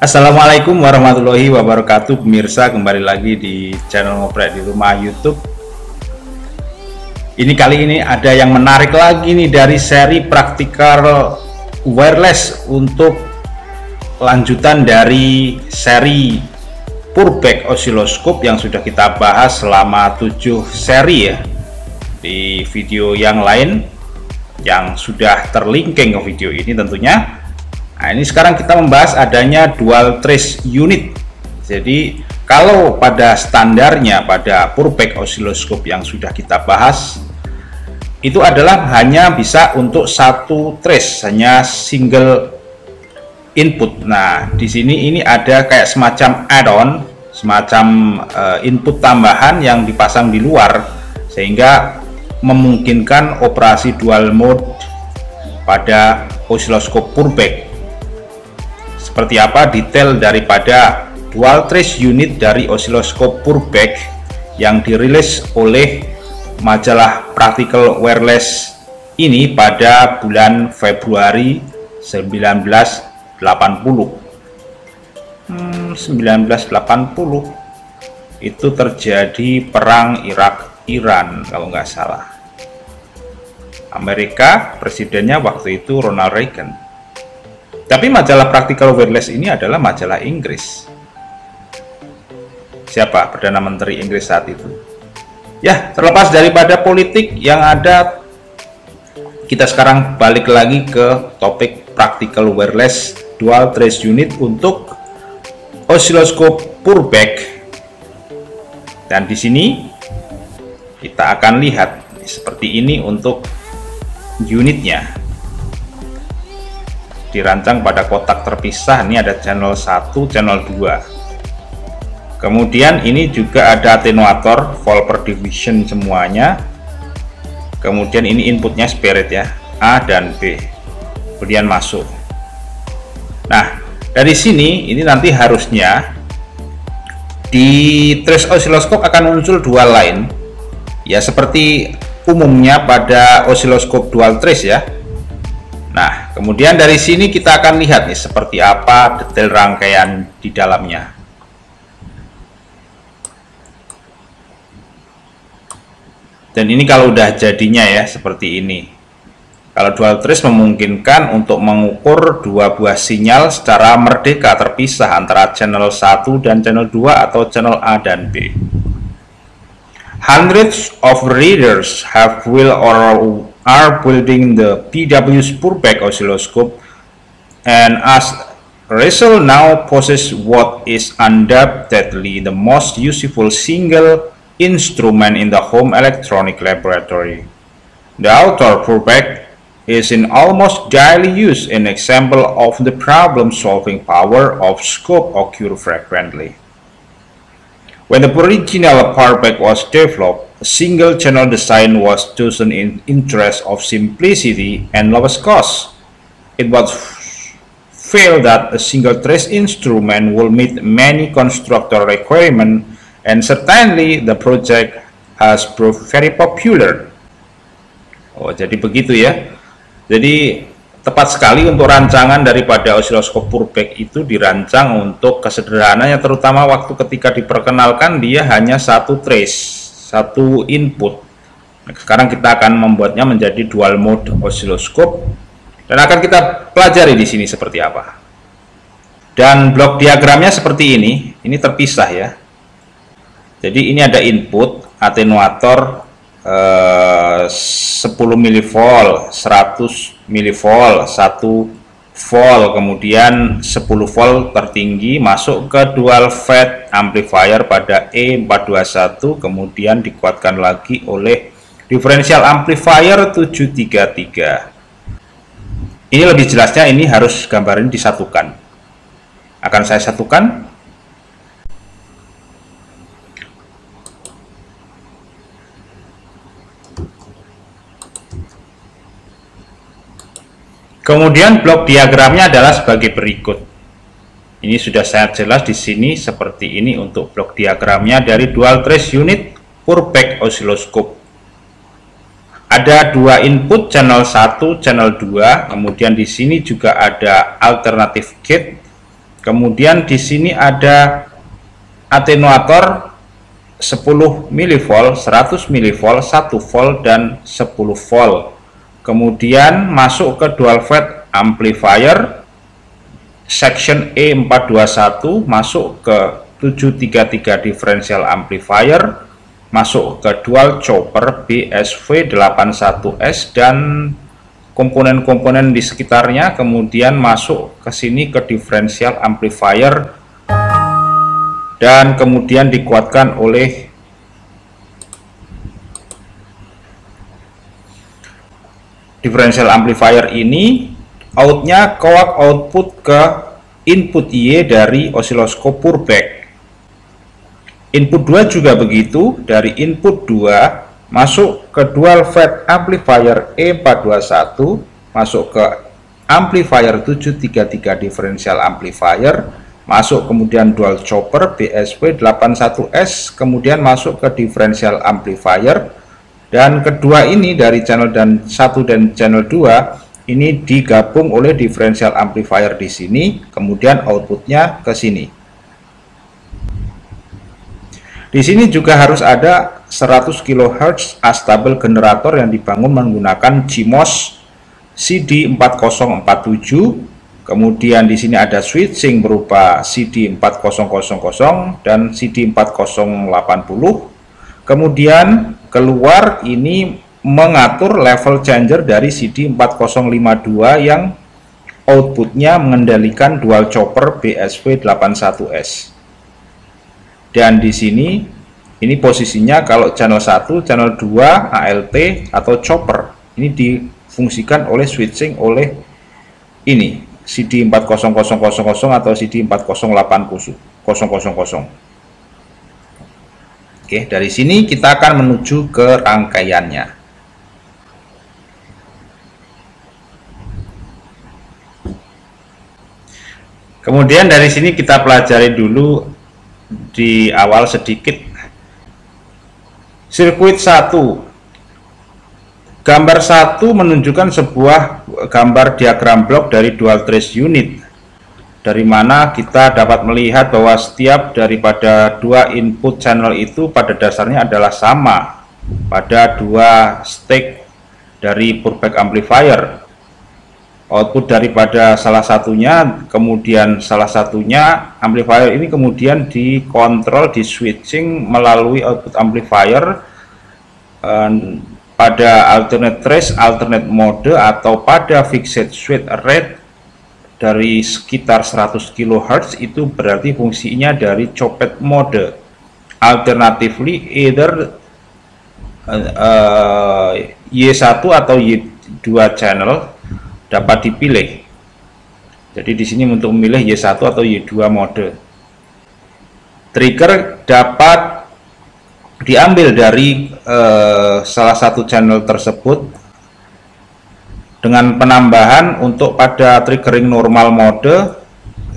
Assalamualaikum warahmatullahi wabarakatuh, pemirsa, kembali lagi di channel Ngoprek di Rumah YouTube. Ini kali ini ada yang menarik lagi nih dari seri praktikal wireless untuk lanjutan dari seri pureback oscilloscope yang sudah kita bahas selama 7 seri ya di video yang lain yang sudah terlinking ke video ini tentunya. Nah, ini sekarang kita membahas adanya dual trace unit. Jadi kalau pada standarnya pada pureback oscilloscope yang sudah kita bahas itu adalah hanya bisa untuk satu trace, hanya single input. Nah, di sini ini ada kayak semacam add-on, semacam input tambahan yang dipasang di luar sehingga memungkinkan operasi dual mode pada oscilloscope pureback. Seperti apa detail daripada dual trace unit dari oscilloscope pureback yang dirilis oleh majalah Practical Wireless ini pada bulan Februari 1980 itu terjadi perang Irak-Iran kalau nggak salah. Amerika presidennya waktu itu Ronald Reagan. Tapi majalah Practical Wireless ini adalah majalah Inggris. Siapa Perdana Menteri Inggris saat itu? Ya, terlepas daripada politik yang ada, kita sekarang balik lagi ke topik Practical Wireless Dual Trace Unit untuk oscilloscope pureback. Dan di sini kita akan lihat seperti ini untuk unitnya. Dirancang pada kotak terpisah. Ini ada channel 1, channel 2. Kemudian ini juga ada attenuator volt per division semuanya. Kemudian ini inputnya spirit ya, A dan B. Kemudian masuk. Nah, dari sini ini nanti harusnya di trace oscilloscope akan muncul dual line. Ya seperti umumnya pada oscilloscope dual trace ya. Nah, kemudian dari sini kita akan lihat nih seperti apa detail rangkaian di dalamnya. Dan ini kalau udah jadinya ya seperti ini. Kalau dual trace memungkinkan untuk mengukur dua buah sinyal secara merdeka terpisah antara channel 1 dan channel 2 atau channel A dan B. Hundreds of readers have will or are building the PW's pureback oscilloscope, and as Russell now possesses what is undoubtedly the most useful single instrument in the home electronic laboratory. The author pureback is in almost daily use an example of the problem-solving power of scope occur frequently. When the original pureback was developed, a single channel design was chosen in interest of simplicity and lowest cost. It was felt that a single trace instrument will meet many constructor requirements, and certainly the project has proved very popular. Oh, jadi begitu ya. Jadi tepat sekali untuk rancangan daripada oscilloscope pureback itu dirancang untuk kesederhanaannya, terutama waktu ketika diperkenalkan dia hanya satu trace, satu input. Nah, sekarang kita akan membuatnya menjadi dual mode oscilloscope dan akan kita pelajari di sini seperti apa. Dan blok diagramnya seperti ini terpisah ya. Jadi ini ada input attenuator 10 mV, 100 mV, 1 volt, kemudian 10 volt tertinggi masuk ke dual fed amplifier pada E421, kemudian dikuatkan lagi oleh differential amplifier 733. Ini lebih jelasnya ini harus gambar ini disatukan. Akan saya satukan. Kemudian blok diagramnya adalah sebagai berikut. Ini sudah sangat jelas di sini seperti ini untuk blok diagramnya dari dual trace unit pureback oscilloscope. Ada dua input, channel 1, channel 2, kemudian di sini juga ada alternative gate Kemudian di sini ada atenuator 10 mV, 100 mV, 1 volt dan 10 volt. Kemudian masuk ke dual fed amplifier section E421, masuk ke 733 differential amplifier, masuk ke dual chopper BSV81S dan komponen-komponen di sekitarnya, kemudian masuk ke sini ke differential amplifier dan kemudian dikuatkan oleh differential amplifier ini. Outnya coax output ke input Y dari osiloskop Purbeck. Input 2 juga begitu, dari input 2 masuk ke dual fed amplifier E421, masuk ke amplifier 733 differential amplifier, masuk kemudian dual chopper BSV81S, kemudian masuk ke differential amplifier, dan kedua ini dari channel 1 dan channel 2 ini digabung oleh differential amplifier di sini, kemudian outputnya ke sini. Di sini juga harus ada 100 kHz astable generator yang dibangun menggunakan CMOS CD4047. Kemudian di sini ada switching berupa CD4000 dan CD4080. Kemudian keluar ini mengatur level changer dari CD4052 yang outputnya mengendalikan dual chopper BSV81S. Dan di sini ini posisinya kalau channel 1, channel 2 ALT atau chopper ini difungsikan oleh switching oleh ini CD4000 atau CD408000. Oke, dari sini kita akan menuju ke rangkaiannya. Kemudian dari sini kita pelajari dulu di awal sedikit sirkuit 1. Gambar 1 menunjukkan sebuah gambar diagram blok dari dual trace unit, dari mana kita dapat melihat bahwa setiap daripada dua input channel itu pada dasarnya adalah sama pada dua stage dari Purbeck amplifier. Output daripada salah satunya, kemudian salah satunya amplifier ini kemudian dikontrol, di switching melalui output amplifier pada alternate trace, alternate mode, atau pada fixed switch rate dari sekitar 100 kHz. Itu berarti fungsinya dari copet mode. Alternatively either Y1 atau Y2 channel dapat dipilih. Jadi di sini untuk memilih Y1 atau Y2 mode. Trigger dapat diambil dari salah satu channel tersebut dengan penambahan untuk pada triggering normal mode.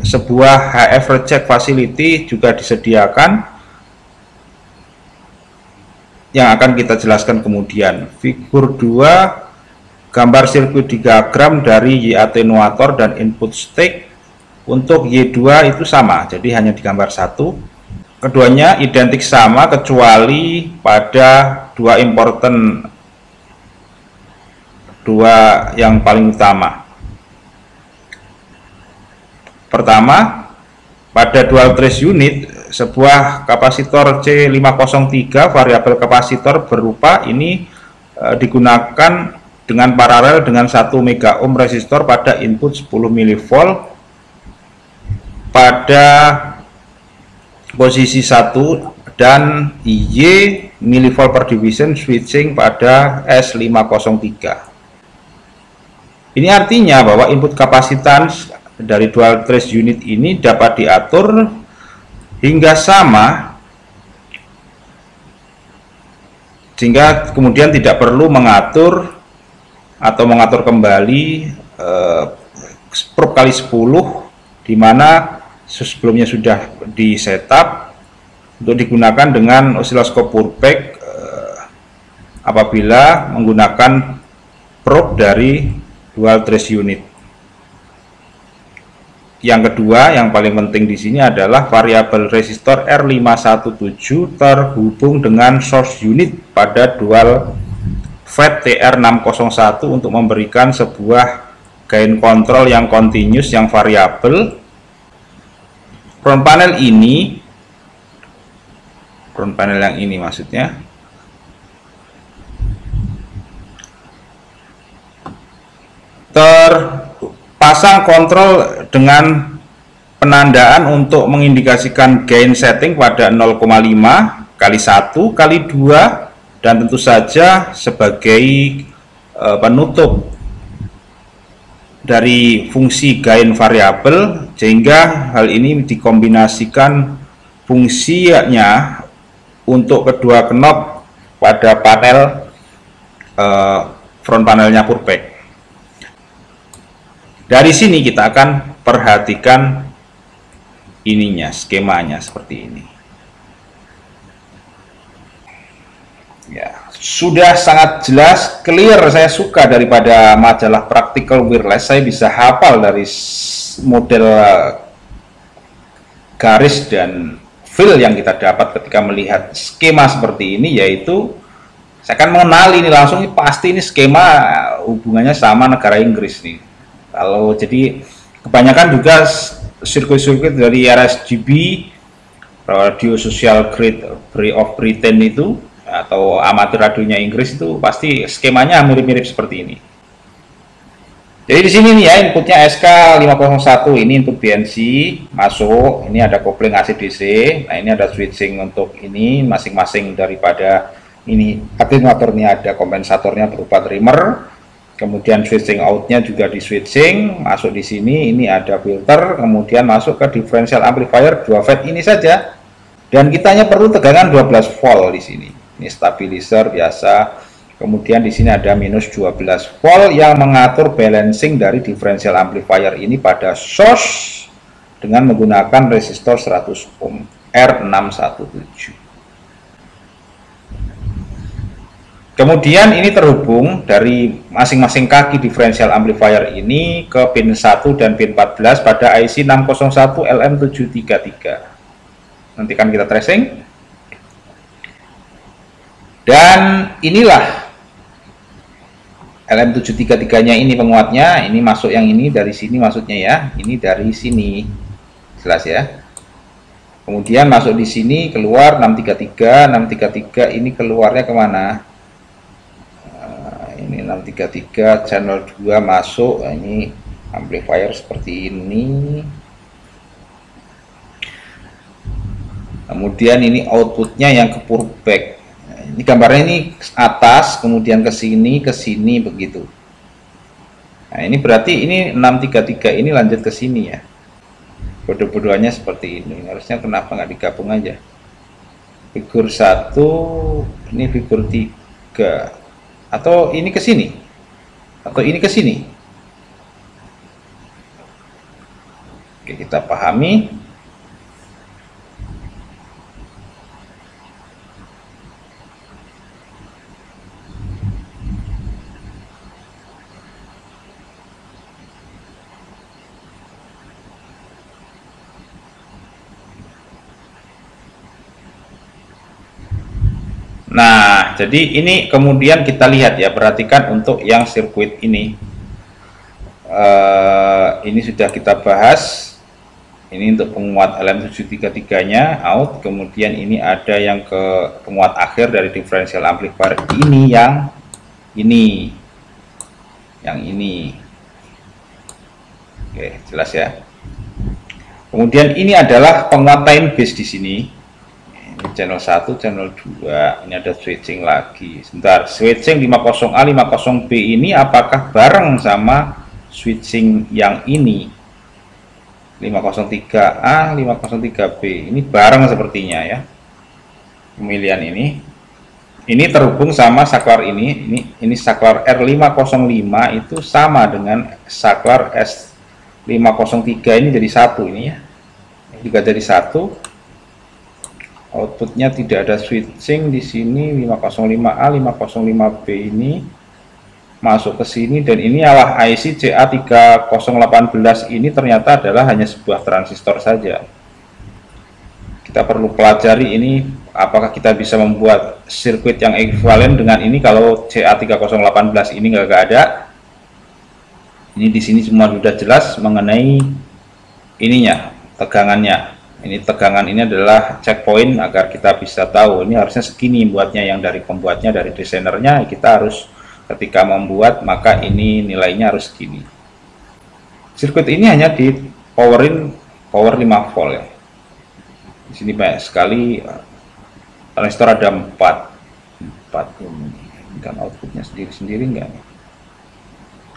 Sebuah HF reject facility juga disediakan yang akan kita jelaskan kemudian. Figur 2 gambar sirkuit diagram dari Y atenuator dan input stage. Untuk Y2 itu sama, jadi hanya di gambar 1. Keduanya identik sama kecuali pada dua important, dua yang paling utama. Pertama, pada dual trace unit, sebuah kapasitor C503 variabel kapasitor berupa ini digunakan dengan paralel dengan 1 mega ohm resistor pada input 10 mV pada posisi 1 dan Y mV per division switching pada S503. Ini artinya bahwa input kapasitas dari dual trace unit ini dapat diatur hingga sama, sehingga kemudian tidak perlu mengatur atau mengatur kembali probe kali 10, di mana sebelumnya sudah di setup untuk digunakan dengan osiloskop Purbeck apabila menggunakan probe dari dual trace unit. yang kedua, yang paling penting di sini adalah variabel resistor R517 terhubung dengan source unit pada dual FET TR601 untuk memberikan sebuah gain control yang continuous, yang variabel. Front panel yang ini maksudnya, terpasang kontrol dengan penandaan untuk mengindikasikan gain setting pada 0,5 kali 1 kali 2, dan tentu saja sebagai penutup dari fungsi gain variabel, sehingga hal ini dikombinasikan fungsinya untuk kedua knob pada panel front panelnya Purepack. Dari sini kita akan perhatikan ininya, skemanya seperti ini. Ya, sudah sangat jelas, clear. Saya suka daripada majalah Practical Wireless, saya bisa hafal dari model garis dan feel yang kita dapat ketika melihat skema seperti ini, yaitu saya akan mengenali ini langsung, ini pasti ini skema hubungannya sama negara Inggris nih. Kalau jadi kebanyakan juga sirkuit-sirkuit dari RSGB, Radio Social Grid of Britain itu, atau amatir radionya Inggris, itu pasti skemanya mirip-mirip seperti ini. Jadi di sini nih ya, inputnya SK501, ini input BNC masuk, ini ada kopling AC/DC. Nah, ini ada switching untuk ini masing-masing daripada ini atenuatornya, ada kompensatornya berupa trimmer. Kemudian switching outnya juga di switching, masuk di sini, ini ada filter, kemudian masuk ke differential amplifier 2 FET ini saja. Dan kita hanya perlu tegangan 12 volt di sini. Ini stabilizer biasa. Kemudian di sini ada minus 12 volt yang mengatur balancing dari differential amplifier ini pada source dengan menggunakan resistor 100 ohm R617. Kemudian ini terhubung dari masing-masing kaki differential amplifier ini ke pin 1 dan pin 14 pada IC 601 LM733. Nanti kan kita tracing. Dan inilah LM733-nya, ini penguatnya, ini masuk yang ini dari sini maksudnya ya, ini dari sini. Jelas ya. Kemudian masuk di sini, keluar 633 ini keluarnya kemana? Ini 633 channel 2 masuk, ini amplifier seperti ini. Kemudian ini outputnya yang ke Purepack. Ini gambarnya ini atas, kemudian ke sini begitu. Nah, ini berarti ini 633 ini lanjut ke sini ya. Bodoh-bodohannya seperti ini. Harusnya kenapa nggak digabung aja? Figur 1, ini figur 3. Atau ini ke sini, atau ini ke sini. Oke, kita pahami. Nah, jadi ini kemudian kita lihat ya, perhatikan untuk yang sirkuit ini. Ini sudah kita bahas. Ini untuk penguat LM733-nya out. Kemudian ini ada yang ke penguat akhir dari differential amplifier ini, yang ini. Oke, jelas ya. Kemudian ini adalah penguat time base di sini. Channel 1, channel 2, ini ada switching lagi. Sebentar, switching 50A, 50B ini apakah bareng sama switching yang ini? 503A, 503B, ini bareng sepertinya ya. Pemilihan ini terhubung sama saklar ini saklar R505 itu sama dengan saklar S503 ini jadi satu ini ya. Juga jadi satu. Outputnya tidak ada switching di sini, 505A, 505B ini masuk ke sini, dan ini adalah IC CA3018 ini ternyata adalah hanya sebuah transistor saja. Kita perlu pelajari ini, apakah kita bisa membuat sirkuit yang ekuivalen dengan ini kalau CA3018 ini nggak ada. Ini di sini semua sudah jelas mengenai ininya, tegangannya. Ini tegangan ini adalah checkpoint agar kita bisa tahu ini harusnya segini buatnya, yang dari pembuatnya, dari desainernya kita harus ketika membuat maka ini nilainya harus segini. Sirkuit ini hanya di power 5 volt ya. Di sini banyak sekali transistor, ada 4 kan outputnya sendiri-sendiri enggak?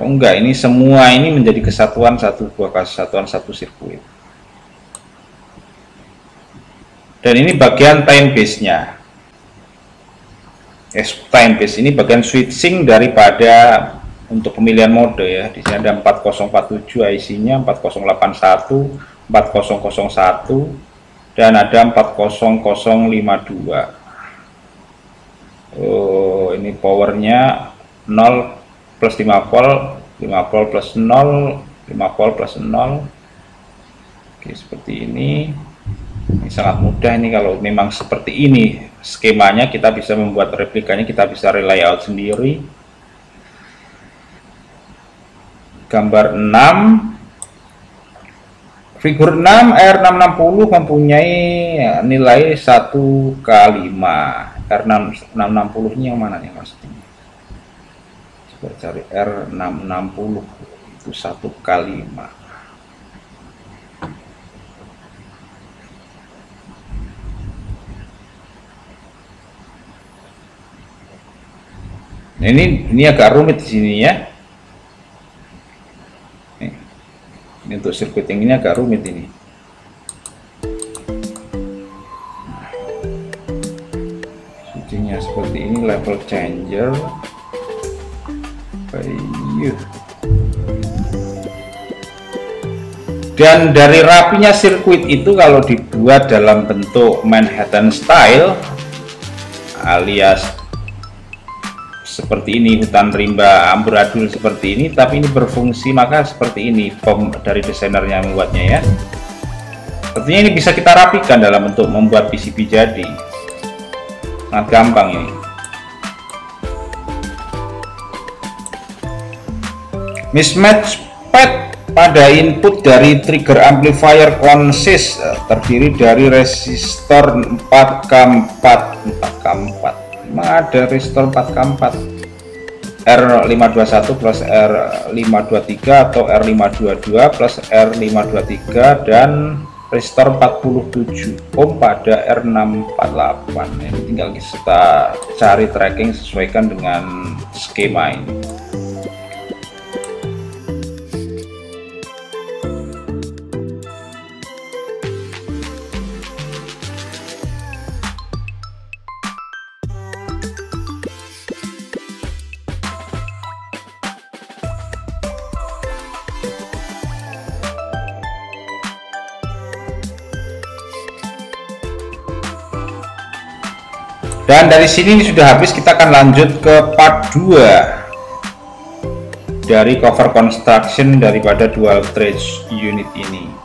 Oh enggak, ini semua ini menjadi kesatuan satu sirkuit. Dan ini bagian time base-nya. Time base ini bagian switching daripada untuk pemilihan mode ya. Di sini ada 4047 IC-nya, 4081, 4001, dan ada 40052. Oh, ini powernya 0 plus 5 volt, 5 volt plus 0, 5 volt plus 0. Oke, seperti ini. Ini sangat mudah ini, kalau memang seperti ini skemanya kita bisa membuat replikanya, kita bisa layout sendiri. Gambar 6, figur 6, R660 mempunyai nilai 1/5. R660 ini yang mana nih maksudnya? Coba cari R660 itu 1/5. Ini agak rumit di sini ya. Ini untuk sirkuit yang ini agak rumit ini. Switchingnya seperti ini, level changer. Dan dari rapinya sirkuit itu kalau dibuat dalam bentuk Manhattan style alias seperti ini, hutan rimba amburadul seperti ini, tapi ini berfungsi maka seperti ini dari desainernya membuatnya ya. Sepertinya ini bisa kita rapikan dalam bentuk membuat PCB jadi. Sangat gampang ini. Mismatch pad pada input dari trigger amplifier consist terdiri dari resistor 4K4. Memang ada resistor 4K4, R521 plus R523 atau R522 plus R523, dan resistor 47 ohm pada R648. Ini tinggal kita cari tracking sesuaikan dengan skema ini. Dan dari sini ini sudah habis, kita akan lanjut ke part 2 dari cover construction daripada dual trace unit ini.